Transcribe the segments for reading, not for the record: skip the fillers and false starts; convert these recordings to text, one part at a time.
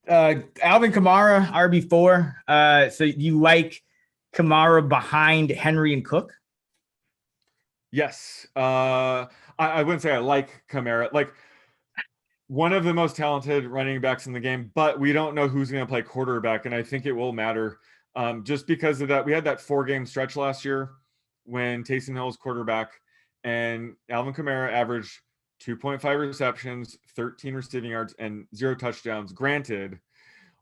Alvin Kamara, RB4. So you like Kamara behind Henry and Cook? Yes. I wouldn't say I like Kamara. Like, one of the most talented running backs in the game, but we don't know who's going to play quarterback, and I think it will matter just because of that. We had that 4-game stretch last year when Taysom Hill was quarterback, and Alvin Kamara averaged 2.5 receptions, 13 receiving yards, and 0 touchdowns. Granted,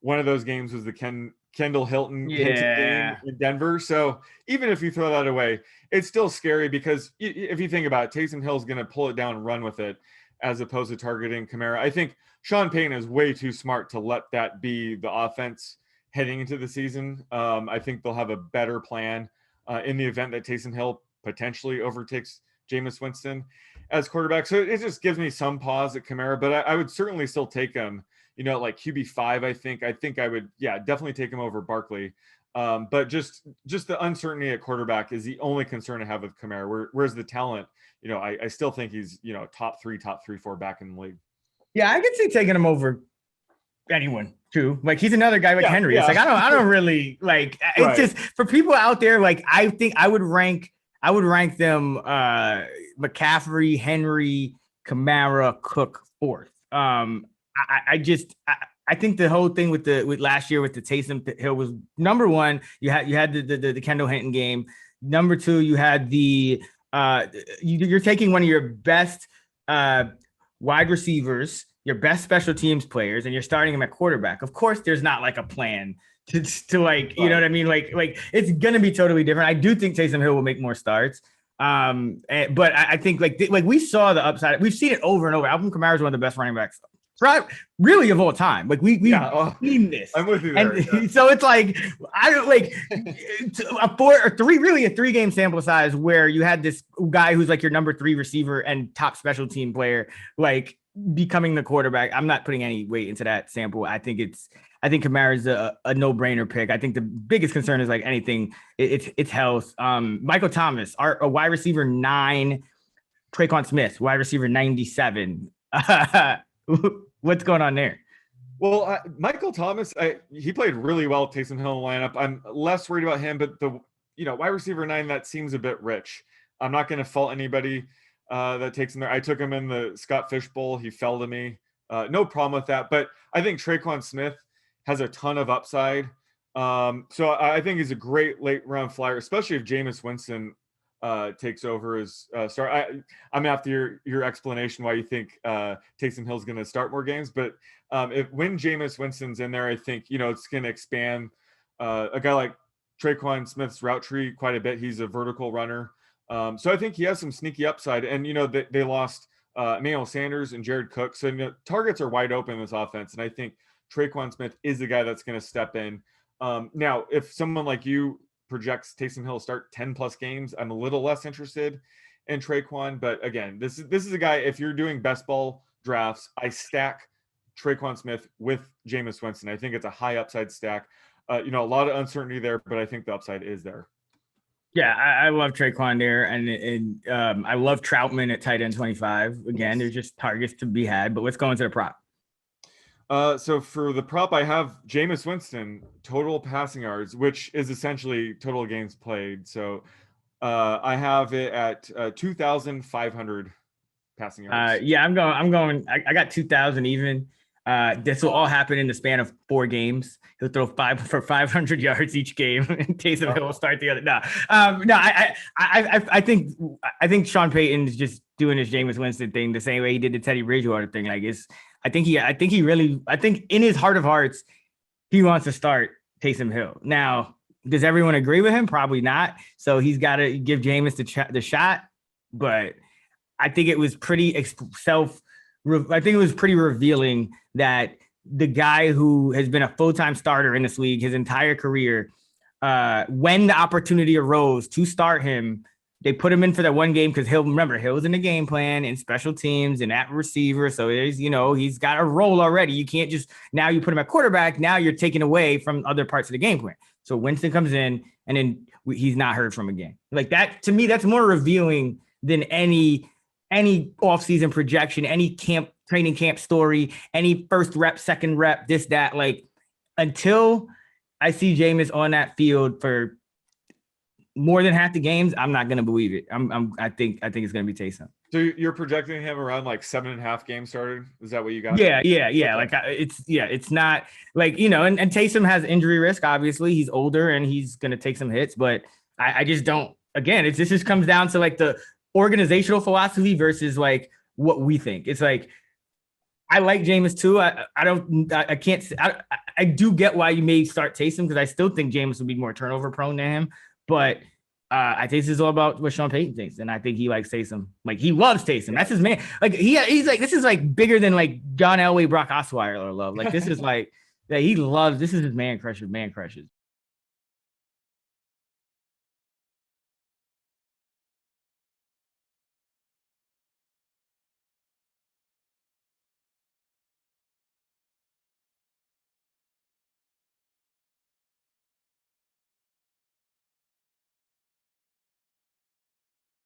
one of those games was the Kendall Hilton game in Denver. So even if you throw that away, it's still scary because if you think about it, Taysom Hill's going to pull it down and run with it as opposed to targeting Kamara. I think Sean Payton is way too smart to let that be the offense heading into the season. I think they'll have a better plan in the event that Taysom Hill potentially overtakes Jameis Winston as quarterback. So it just gives me some pause at Kamara, but I would certainly still take him, like QB5, I think I would, definitely take him over Barkley. But just the uncertainty at quarterback is the only concern I have with Kamara. Where's the talent? I still think he's, top 3, 4 back in the league. Yeah, I could see taking him over anyone too. Like, he's another guy like Henry. Yeah. It's like, I don't really like, it's right. Just for people out there. Like, I think I would rank them McCaffrey, Henry, Kamara, Cook fourth. I think the whole thing with last year with the Taysom Hill was, number one, you had the Kendall Hinton game. Number two, you had you're taking one of your best wide receivers, your best special teams players, and you're starting him at quarterback. Of course, there's not like a plan to like, you know what I mean? Like it's gonna be totally different. I do think Taysom Hill will make more starts. But I think like we saw the upside. We've seen it over and over. Alvin Kamara is one of the best running backs really of all time. Like we've seen this. I'm with you there. And so it's like, I don't like a 4 or 3, really a 3-game sample size where you had this guy who's like your number 3 receiver and top special team player, like becoming the quarterback. I'm not putting any weight into that sample. I think Kamara is a no-brainer pick. I think the biggest concern is like anything, it's health. Michael Thomas, a wide receiver 9, Tre'Quan Smith, wide receiver 97. What's going on there? Well, Michael Thomas, he played really well at Taysom Hill in the lineup. I'm less worried about him, but the wide receiver 9, that seems a bit rich. I'm not going to fault anybody that takes him there. I took him in the Scott Fish Bowl. He fell to me. No problem with that. But I think Tre'Quan Smith has a ton of upside. So I think he's a great late round flyer, especially if Jameis Winston takes over as start. I'm after your explanation why you think Taysom Hill's going to start more games, but when Jameis Winston's in there, I think it's going to expand a guy like Tre'Quan Smith's route tree quite a bit. He's a vertical runner, so I think he has some sneaky upside. And they lost Emmanuel Sanders and Jared Cook, so targets are wide open in this offense, and I think Tre'Quan Smith is the guy that's going to step in. Now, if someone like you projects Taysom Hill start 10 plus games, I'm a little less interested in Tre'Quan. But again, this is a guy, if you're doing best ball drafts, I stack Tre'Quan Smith with Jameis Winston. I think it's a high upside stack. A lot of uncertainty there, but I think the upside is there. Yeah, I love Tre'Quan there, and I love Trautman at tight end 25. Again, there's just targets to be had, but let's go into the prop. So for the prop, I have Jameis Winston total passing yards, which is essentially total games played. So I have it at 2,500 passing yards. I'm going. I got 2,000 even. This will all happen in the span of 4 games. He'll throw 500 yards each game, and Taysom Hill will start the other. I think Sean Payton is just doing his Jameis Winston thing the same way he did the Teddy Bridgewater thing. Like I think in his heart of hearts, he wants to start Taysom Hill. Now, does everyone agree with him? Probably not. So he's got to give Jameis the shot. But I think it was pretty revealing that the guy who has been a full-time starter in this league his entire career, when the opportunity arose to start him, they put him in for that one game because Hill's in the game plan and special teams and at receiver. So he's got a role already. You can't just, now you put him at quarterback. Now you're taking away from other parts of the game plan. So Winston comes in and then he's not heard from again. Like that, to me, that's more revealing than any offseason projection, any camp training camp story, any first rep, second rep, this, that. Like, until I see Jameis on that field for more than half the games, I'm not gonna believe it. I think it's gonna be Taysom. So you're projecting him around like 7.5 games started? Is that what you got? Yeah. Okay. Like it's not like, you know, and Taysom has injury risk. Obviously, he's older and he's gonna take some hits, but I just don't. Again, this just comes down to like the organizational philosophy versus like what we think. It's like, I like Jameis too. I do get why you may start Taysom, because I still think Jameis will be more turnover prone than him. But I think this is all about what Sean Payton thinks, and I think he likes Taysom. Like, he loves Taysom. That's his man. Like, he's like, this is like bigger than like John Elway, Brock Osweiler love. Like, this is like that he loves. This is his man crush of man crushes.